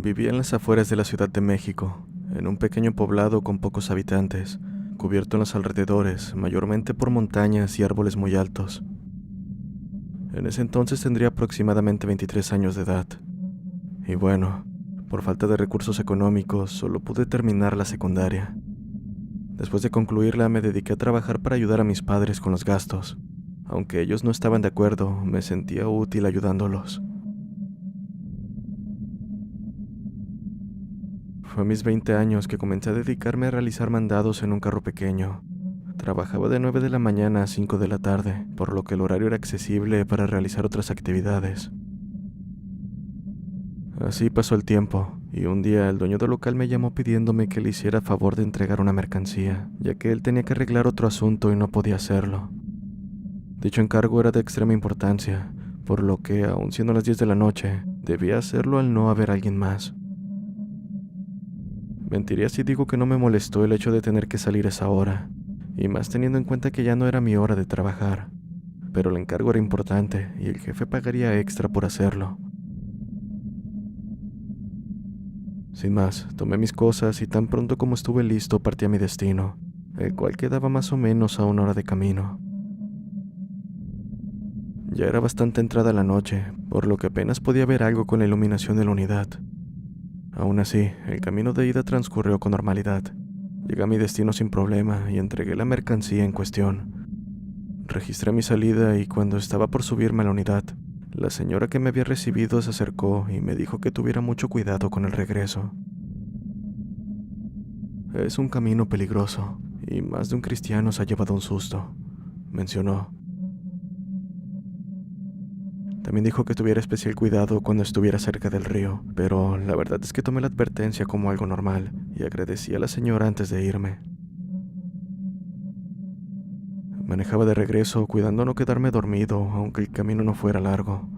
Vivía en las afueras de la Ciudad de México, en un pequeño poblado con pocos habitantes, cubierto en los alrededores, mayormente por montañas y árboles muy altos. En ese entonces tendría aproximadamente 23 años de edad. Y bueno, por falta de recursos económicos, solo pude terminar la secundaria. Después de concluirla, me dediqué a trabajar para ayudar a mis padres con los gastos. Aunque ellos no estaban de acuerdo, me sentía útil ayudándolos. Fue a mis 20 años que comencé a dedicarme a realizar mandados en un carro pequeño. Trabajaba de 9 de la mañana a 5 de la tarde, por lo que el horario era accesible para realizar otras actividades. Así pasó el tiempo, y un día el dueño del local me llamó pidiéndome que le hiciera favor de entregar una mercancía, ya que él tenía que arreglar otro asunto y no podía hacerlo. Dicho encargo era de extrema importancia, por lo que, aun siendo las 10 de la noche, debía hacerlo al no haber alguien más. Mentiría si digo que no me molestó el hecho de tener que salir a esa hora, y más teniendo en cuenta que ya no era mi hora de trabajar. Pero el encargo era importante y el jefe pagaría extra por hacerlo. Sin más, tomé mis cosas y tan pronto como estuve listo partí a mi destino, el cual quedaba más o menos a 1 hora de camino. Ya era bastante entrada la noche, por lo que apenas podía ver algo con la iluminación de la unidad. Aún así, el camino de ida transcurrió con normalidad. Llegué a mi destino sin problema y entregué la mercancía en cuestión. Registré mi salida y cuando estaba por subirme a la unidad, la señora que me había recibido se acercó y me dijo que tuviera mucho cuidado con el regreso. Es un camino peligroso y más de un cristiano se ha llevado un susto, mencionó. También dijo que tuviera especial cuidado cuando estuviera cerca del río, pero la verdad es que tomé la advertencia como algo normal y agradecí a la señora antes de irme. Manejaba de regreso cuidando no quedarme dormido, aunque el camino no fuera largo.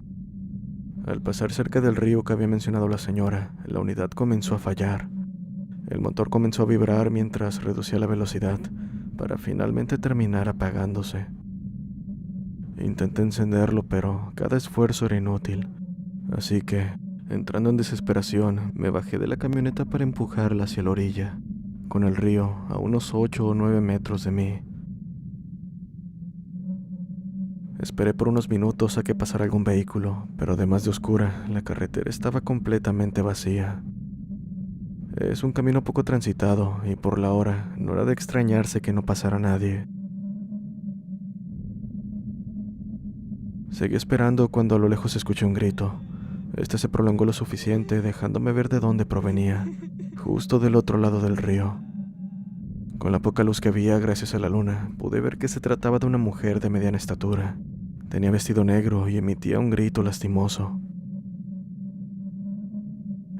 Al pasar cerca del río que había mencionado la señora, la unidad comenzó a fallar. El motor comenzó a vibrar mientras reducía la velocidad, para finalmente terminar apagándose. Intenté encenderlo, pero cada esfuerzo era inútil. Así que, entrando en desesperación, me bajé de la camioneta para empujarla hacia la orilla, con el río a unos 8 o 9 metros de mí. Esperé por unos minutos a que pasara algún vehículo, pero además de oscura, la carretera estaba completamente vacía. Es un camino poco transitado y por la hora no era de extrañarse que no pasara nadie. Seguí esperando cuando a lo lejos escuché un grito. Este se prolongó lo suficiente, dejándome ver de dónde provenía, justo del otro lado del río. Con la poca luz que había gracias a la luna, pude ver que se trataba de una mujer de mediana estatura. Tenía vestido negro y emitía un grito lastimoso.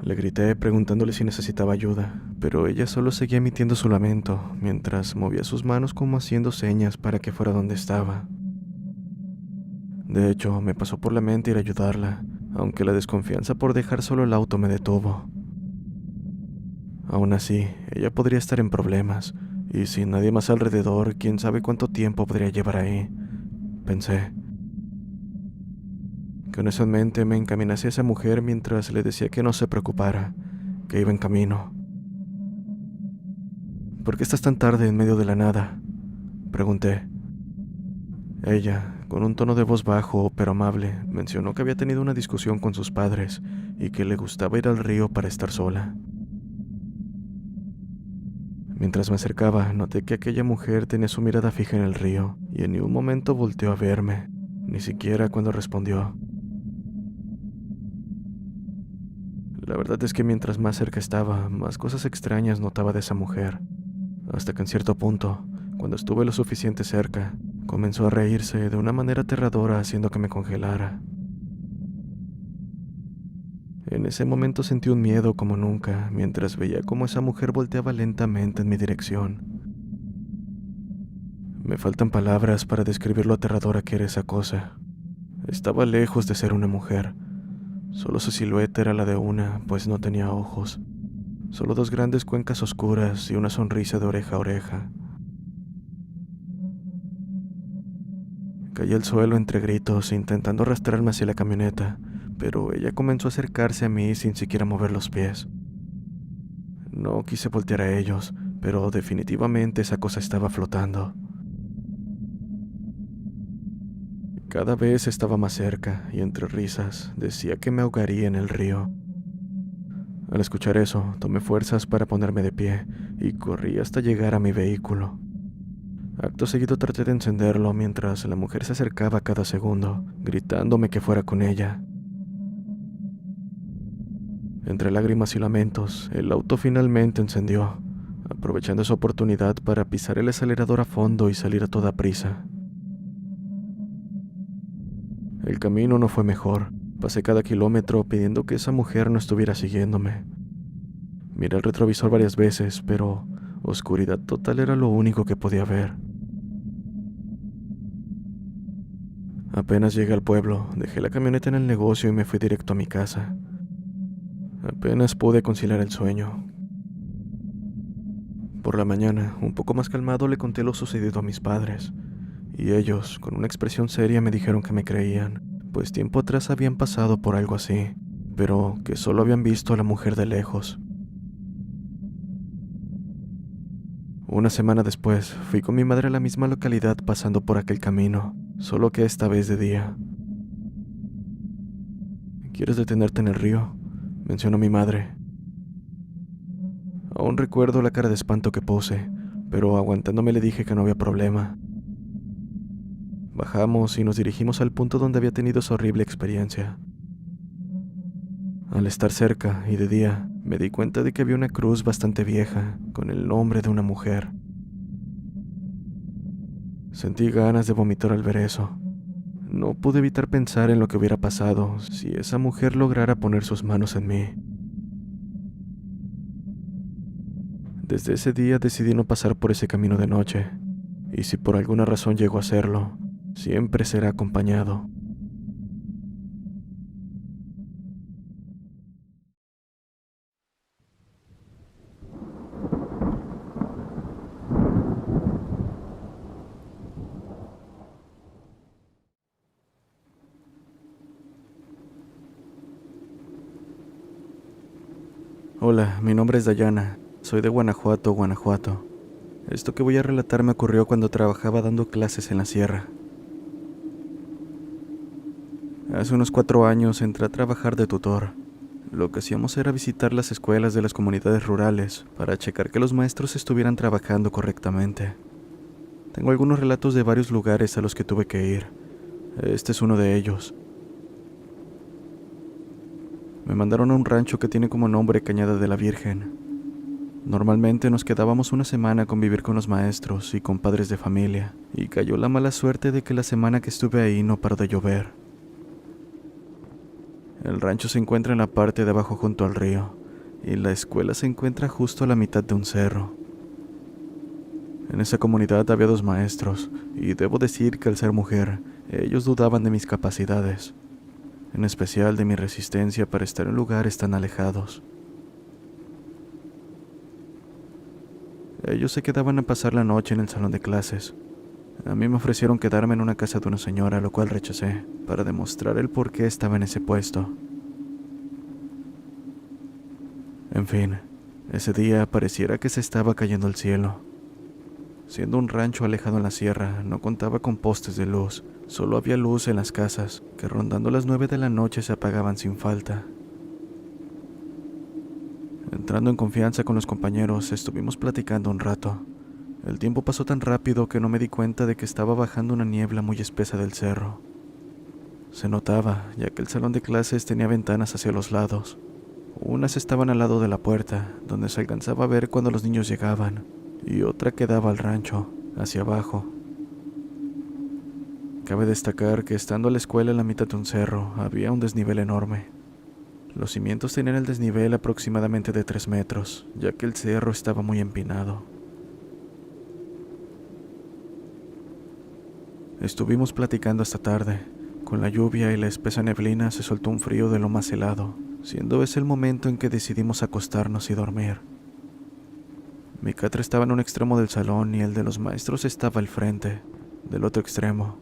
Le grité preguntándole si necesitaba ayuda, pero ella solo seguía emitiendo su lamento, mientras movía sus manos como haciendo señas para que fuera donde estaba. De hecho, me pasó por la mente ir a ayudarla, aunque la desconfianza por dejar solo el auto me detuvo. Aún así, ella podría estar en problemas, y sin nadie más alrededor, quién sabe cuánto tiempo podría llevar ahí, pensé. Con eso en mente me encaminé hacia esa mujer mientras le decía que no se preocupara, que iba en camino. ¿Por qué estás tan tarde en medio de la nada?, pregunté. Ella, con un tono de voz bajo pero amable, mencionó que había tenido una discusión con sus padres y que le gustaba ir al río para estar sola. Mientras me acercaba, noté que aquella mujer tenía su mirada fija en el río y en ningún momento volteó a verme, ni siquiera cuando respondió. La verdad es que mientras más cerca estaba, más cosas extrañas notaba de esa mujer, hasta que en cierto punto, cuando estuve lo suficiente cerca, comenzó a reírse de una manera aterradora haciendo que me congelara. En ese momento sentí un miedo como nunca, mientras veía cómo esa mujer volteaba lentamente en mi dirección. Me faltan palabras para describir lo aterradora que era esa cosa. Estaba lejos de ser una mujer. Solo su silueta era la de una, pues no tenía ojos. Solo dos grandes cuencas oscuras y una sonrisa de oreja a oreja. Caí al suelo entre gritos, intentando arrastrarme hacia la camioneta, pero ella comenzó a acercarse a mí sin siquiera mover los pies. No quise voltear a ellos, pero definitivamente esa cosa estaba flotando. Cada vez estaba más cerca y entre risas decía que me ahogaría en el río. Al escuchar eso, tomé fuerzas para ponerme de pie y corrí hasta llegar a mi vehículo. Acto seguido traté de encenderlo mientras la mujer se acercaba cada segundo, gritándome que fuera con ella. Entre lágrimas y lamentos, el auto finalmente encendió, aprovechando esa oportunidad para pisar el acelerador a fondo y salir a toda prisa. El camino no fue mejor. Pasé cada kilómetro pidiendo que esa mujer no estuviera siguiéndome. Miré el retrovisor varias veces, pero oscuridad total era lo único que podía ver. Apenas llegué al pueblo, dejé la camioneta en el negocio y me fui directo a mi casa. Apenas pude conciliar el sueño. Por la mañana, un poco más calmado, le conté lo sucedido a mis padres, y ellos, con una expresión seria, me dijeron que me creían, pues tiempo atrás habían pasado por algo así, pero que solo habían visto a la mujer de lejos. Una semana después, fui con mi madre a la misma localidad pasando por aquel camino, solo que esta vez de día. ¿Quieres detenerte en el río?, mencionó mi madre. Aún recuerdo la cara de espanto que puse, pero aguantándome le dije que no había problema. Bajamos y nos dirigimos al punto donde había tenido esa horrible experiencia. Al estar cerca y de día, me di cuenta de que había una cruz bastante vieja, con el nombre de una mujer. Sentí ganas de vomitar al ver eso. No pude evitar pensar en lo que hubiera pasado si esa mujer lograra poner sus manos en mí. Desde ese día decidí no pasar por ese camino de noche, y si por alguna razón llego a hacerlo, siempre será acompañado. Hola, mi nombre es Dayana. Soy de Guanajuato, Guanajuato. Esto que voy a relatar me ocurrió cuando trabajaba dando clases en la sierra. Hace unos 4 años entré a trabajar de tutor. Lo que hacíamos era visitar las escuelas de las comunidades rurales para checar que los maestros estuvieran trabajando correctamente. Tengo algunos relatos de varios lugares a los que tuve que ir. Este es uno de ellos. Me mandaron a un rancho que tiene como nombre Cañada de la Virgen. Normalmente nos quedábamos una semana a convivir con los maestros y con padres de familia, y cayó la mala suerte de que la semana que estuve ahí no paró de llover. El rancho se encuentra en la parte de abajo junto al río, y la escuela se encuentra justo a la mitad de un cerro. En esa comunidad había 2 maestros, y debo decir que al ser mujer, ellos dudaban de mis capacidades, en especial de mi resistencia para estar en lugares tan alejados. Ellos se quedaban a pasar la noche en el salón de clases. A mí me ofrecieron quedarme en una casa de una señora, lo cual rechacé, para demostrar el por qué estaba en ese puesto. En fin, ese día pareciera que se estaba cayendo el cielo. Siendo un rancho alejado en la sierra, no contaba con postes de luz, solo había luz en las casas, que rondando las 9 de la noche se apagaban sin falta. Entrando en confianza con los compañeros, estuvimos platicando un rato. El tiempo pasó tan rápido que no me di cuenta de que estaba bajando una niebla muy espesa del cerro. Se notaba, ya que el salón de clases tenía ventanas hacia los lados. Unas estaban al lado de la puerta, donde se alcanzaba a ver cuando los niños llegaban, y otra que daba al rancho, hacia abajo. Cabe destacar que estando a la escuela en la mitad de un cerro, había un desnivel enorme. Los cimientos tenían el desnivel aproximadamente de 3 metros, ya que el cerro estaba muy empinado. Estuvimos platicando hasta tarde. Con la lluvia y la espesa neblina se soltó un frío de lo más helado, siendo ese el momento en que decidimos acostarnos y dormir. Mi catre estaba en un extremo del salón y el de los maestros estaba al frente, del otro extremo.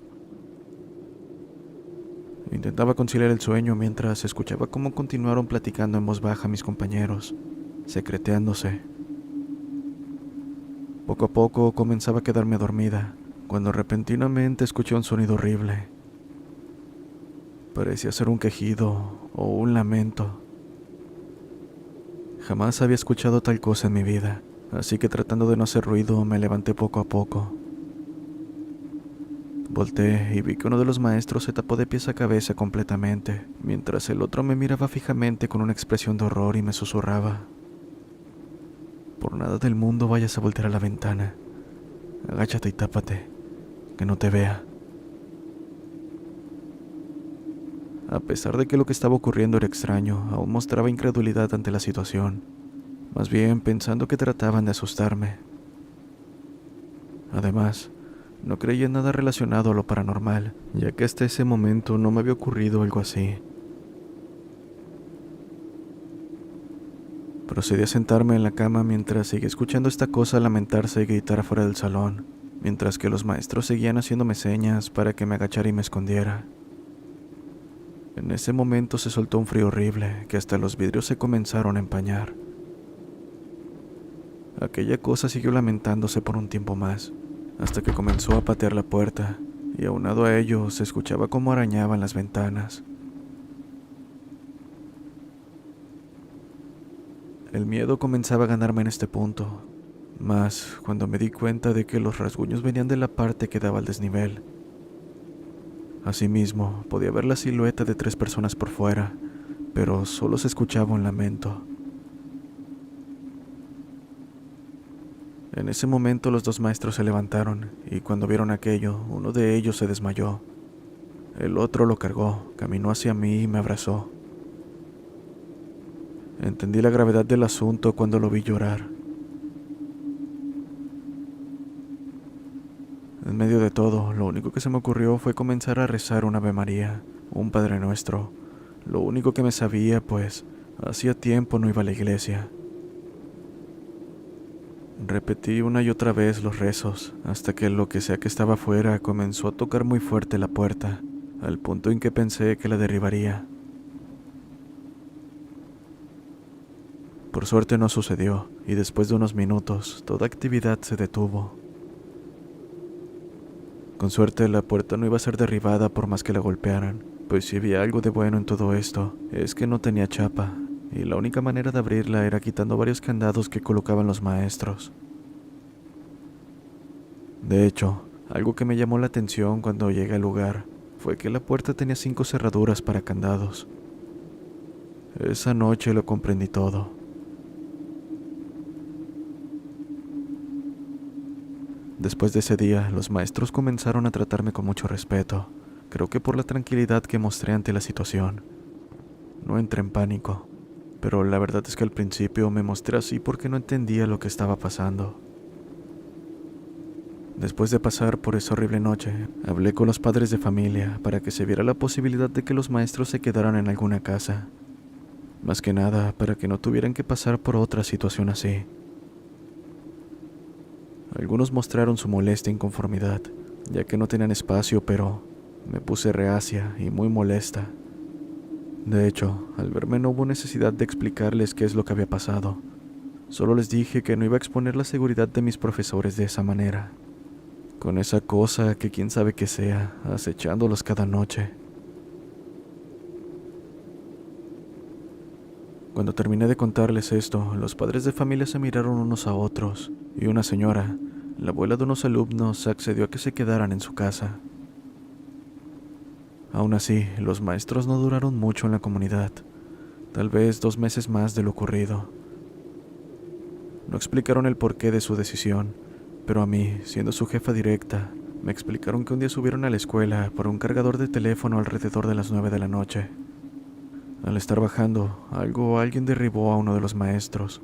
Intentaba conciliar el sueño mientras escuchaba cómo continuaron platicando en voz baja mis compañeros, secreteándose. Poco a poco comenzaba a quedarme dormida, cuando repentinamente escuché un sonido horrible. Parecía ser un quejido o un lamento. Jamás había escuchado tal cosa en mi vida, así que tratando de no hacer ruido me levanté poco a poco. Volteé y vi que uno de los maestros se tapó de pies a cabeza completamente, mientras el otro me miraba fijamente con una expresión de horror y me susurraba: por nada del mundo vayas a voltear a la ventana. Agáchate y tápate, que no te vea. A pesar de que lo que estaba ocurriendo era extraño, aún mostraba incredulidad ante la situación, más bien pensando que trataban de asustarme. Además, no creía en nada relacionado a lo paranormal, ya que hasta ese momento no me había ocurrido algo así. Procedí a sentarme en la cama mientras seguía escuchando esta cosa lamentarse y gritar afuera del salón, mientras que los maestros seguían haciéndome señas para que me agachara y me escondiera. En ese momento se soltó un frío horrible, que hasta los vidrios se comenzaron a empañar. Aquella cosa siguió lamentándose por un tiempo más, hasta que comenzó a patear la puerta, y aunado a ello se escuchaba cómo arañaban las ventanas. El miedo comenzaba a ganarme en este punto, más cuando me di cuenta de que los rasguños venían de la parte que daba al desnivel. Asimismo, podía ver la silueta de 3 personas por fuera, pero solo se escuchaba un lamento. En ese momento los 2 maestros se levantaron, y cuando vieron aquello, uno de ellos se desmayó. El otro lo cargó, caminó hacia mí y me abrazó. Entendí la gravedad del asunto cuando lo vi llorar. En medio de todo, lo único que se me ocurrió fue comenzar a rezar un Ave María, un Padre Nuestro, lo único que me sabía, pues hacía tiempo no iba a la iglesia. Repetí una y otra vez los rezos, hasta que lo que sea que estaba afuera comenzó a tocar muy fuerte la puerta, al punto en que pensé que la derribaría. Por suerte no sucedió, y después de unos minutos, toda actividad se detuvo. Con suerte la puerta no iba a ser derribada por más que la golpearan, pues si había algo de bueno en todo esto, es que no tenía chapa, y la única manera de abrirla era quitando varios candados que colocaban los maestros. De hecho, algo que me llamó la atención cuando llegué al lugar fue que la puerta tenía 5 cerraduras para candados. Esa noche lo comprendí todo. Después de ese día, los maestros comenzaron a tratarme con mucho respeto, creo que por la tranquilidad que mostré ante la situación. No entré en pánico, pero la verdad es que al principio me mostré así porque no entendía lo que estaba pasando. Después de pasar por esa horrible noche, hablé con los padres de familia para que se viera la posibilidad de que los maestros se quedaran en alguna casa. Más que nada, para que no tuvieran que pasar por otra situación así. Algunos mostraron su molesta e inconformidad, ya que no tenían espacio, pero me puse reacia y muy molesta. De hecho, al verme no hubo necesidad de explicarles qué es lo que había pasado. Solo les dije que no iba a exponer la seguridad de mis profesores de esa manera, con esa cosa que quién sabe qué sea, acechándolos cada noche. Cuando terminé de contarles esto, los padres de familia se miraron unos a otros, y una señora, la abuela de unos alumnos, accedió a que se quedaran en su casa. Aún así, los maestros no duraron mucho en la comunidad, tal vez 2 meses más de lo ocurrido. No explicaron el porqué de su decisión, pero a mí, siendo su jefa directa, me explicaron que un día subieron a la escuela por un cargador de teléfono alrededor de las 9 de la noche. Al estar bajando, algo o alguien derribó a uno de los maestros.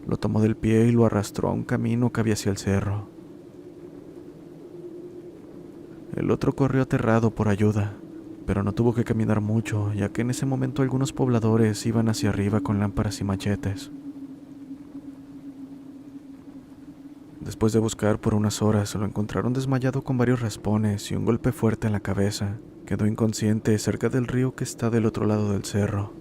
Lo tomó del pie y lo arrastró a un camino que había hacia el cerro. El otro corrió aterrado por ayuda, pero no tuvo que caminar mucho, ya que en ese momento algunos pobladores iban hacia arriba con lámparas y machetes. Después de buscar por unas horas, lo encontraron desmayado con varios raspones y un golpe fuerte en la cabeza, Quedó inconsciente cerca del río que está del otro lado del cerro.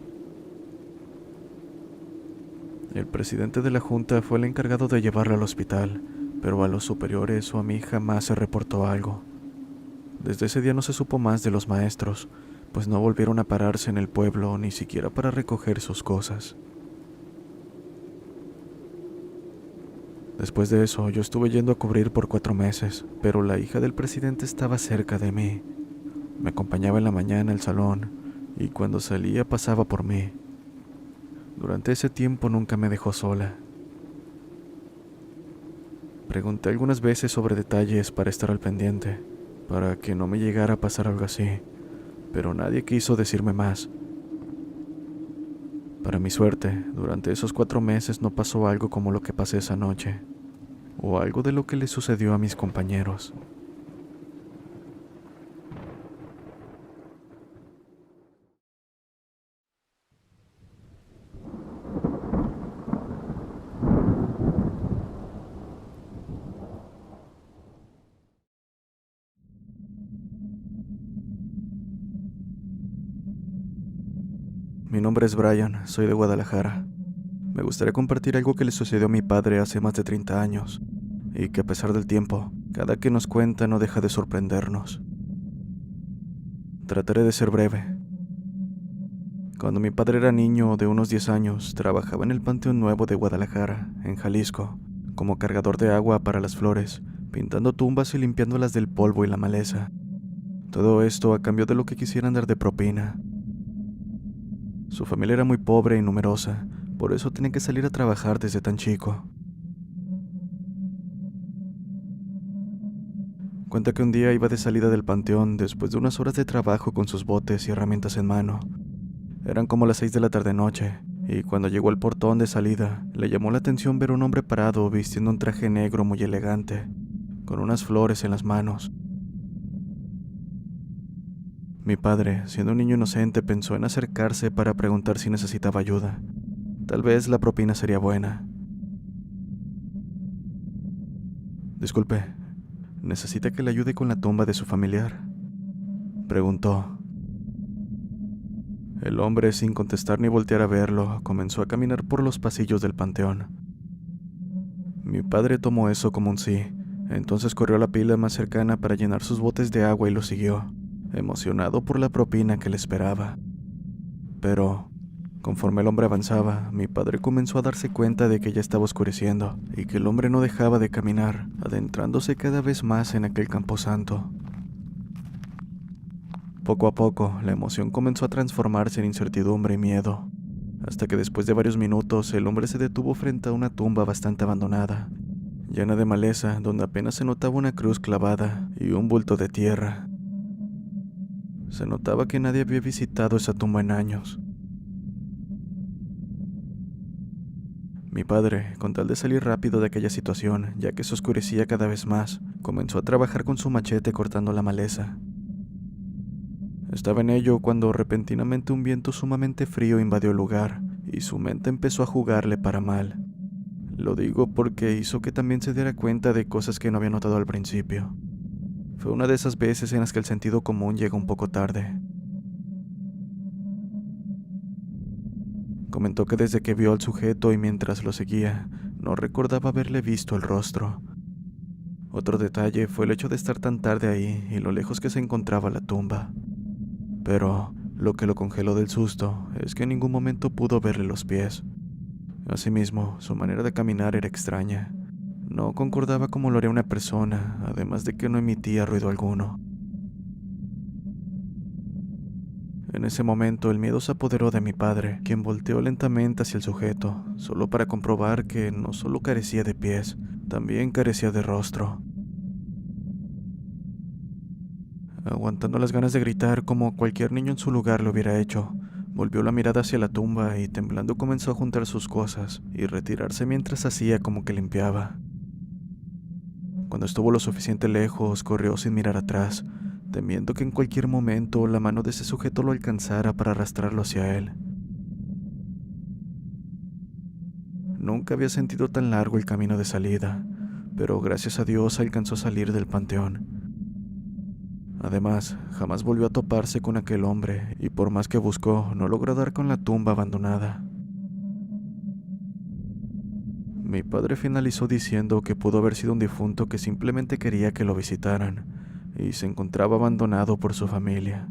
El presidente de la junta fue el encargado de llevarla al hospital, pero a los superiores o a mí jamás se reportó algo. Desde ese día no se supo más de los maestros, pues no volvieron a pararse en el pueblo ni siquiera para recoger sus cosas. Después de eso, yo estuve yendo a cubrir por 4 meses, pero la hija del presidente estaba cerca de mí. Me acompañaba en la mañana al salón, y cuando salía pasaba por mí. Durante ese tiempo nunca me dejó sola. Pregunté algunas veces sobre detalles para estar al pendiente, para que no me llegara a pasar algo así, pero nadie quiso decirme más. Para mi suerte, durante esos 4 meses no pasó algo como lo que pasé esa noche, o algo de lo que le sucedió a mis compañeros. Mi nombre es Brian, soy de Guadalajara. Me gustaría compartir algo que le sucedió a mi padre hace más de 30 años, y que a pesar del tiempo, cada que nos cuenta no deja de sorprendernos. Trataré de ser breve. Cuando mi padre era niño de unos 10 años, trabajaba en el Panteón Nuevo de Guadalajara, en Jalisco, como cargador de agua para las flores, pintando tumbas y limpiándolas del polvo y la maleza. Todo esto a cambio de lo que quisieran dar de propina. Su familia era muy pobre y numerosa, por eso tenía que salir a trabajar desde tan chico. Cuenta que un día iba de salida del panteón después de unas horas de trabajo con sus botes y herramientas en mano. Eran como las 6 de la tarde-noche, y cuando llegó al portón de salida, le llamó la atención ver a un hombre parado vistiendo un traje negro muy elegante, con unas flores en las manos. Mi padre, siendo un niño inocente, pensó en acercarse para preguntar si necesitaba ayuda. Tal vez la propina sería buena. Disculpe, ¿necesita que le ayude con la tumba de su familiar?, preguntó. El hombre, sin contestar ni voltear a verlo, comenzó a caminar por los pasillos del panteón. Mi padre tomó eso como un sí, entonces corrió a la pila más cercana para llenar sus botes de agua y lo siguió, emocionado por la propina que le esperaba. Pero, conforme el hombre avanzaba, mi padre comenzó a darse cuenta de que ya estaba oscureciendo y que el hombre no dejaba de caminar, adentrándose cada vez más en aquel camposanto. Poco a poco, la emoción comenzó a transformarse en incertidumbre y miedo, hasta que después de varios minutos el hombre se detuvo frente a una tumba bastante abandonada, llena de maleza, donde apenas se notaba una cruz clavada y un bulto de tierra. Se notaba que nadie había visitado esa tumba en años. Mi padre, con tal de salir rápido de aquella situación, ya que se oscurecía cada vez más, comenzó a trabajar con su machete cortando la maleza. Estaba en ello cuando repentinamente un viento sumamente frío invadió el lugar y su mente empezó a jugarle para mal. Lo digo porque hizo que también se diera cuenta de cosas que no había notado al principio. Fue una de esas veces en las que el sentido común llega un poco tarde. Comentó que desde que vio al sujeto y mientras lo seguía, no recordaba haberle visto el rostro. Otro detalle fue el hecho de estar tan tarde ahí y lo lejos que se encontraba la tumba. Pero lo que lo congeló del susto es que en ningún momento pudo verle los pies. Asimismo, su manera de caminar era extraña. No concordaba como lo haría una persona, además de que no emitía ruido alguno. En ese momento el miedo se apoderó de mi padre, quien volteó lentamente hacia el sujeto, solo para comprobar que no solo carecía de pies, también carecía de rostro. Aguantando las ganas de gritar como cualquier niño en su lugar lo hubiera hecho, volvió la mirada hacia la tumba y temblando comenzó a juntar sus cosas y retirarse mientras hacía como que limpiaba. Cuando estuvo lo suficiente lejos, corrió sin mirar atrás, temiendo que en cualquier momento la mano de ese sujeto lo alcanzara para arrastrarlo hacia él. Nunca había sentido tan largo el camino de salida, pero gracias a Dios alcanzó a salir del panteón. Además, jamás volvió a toparse con aquel hombre y por más que buscó, no logró dar con la tumba abandonada. Mi padre finalizó diciendo que pudo haber sido un difunto que simplemente quería que lo visitaran y se encontraba abandonado por su familia.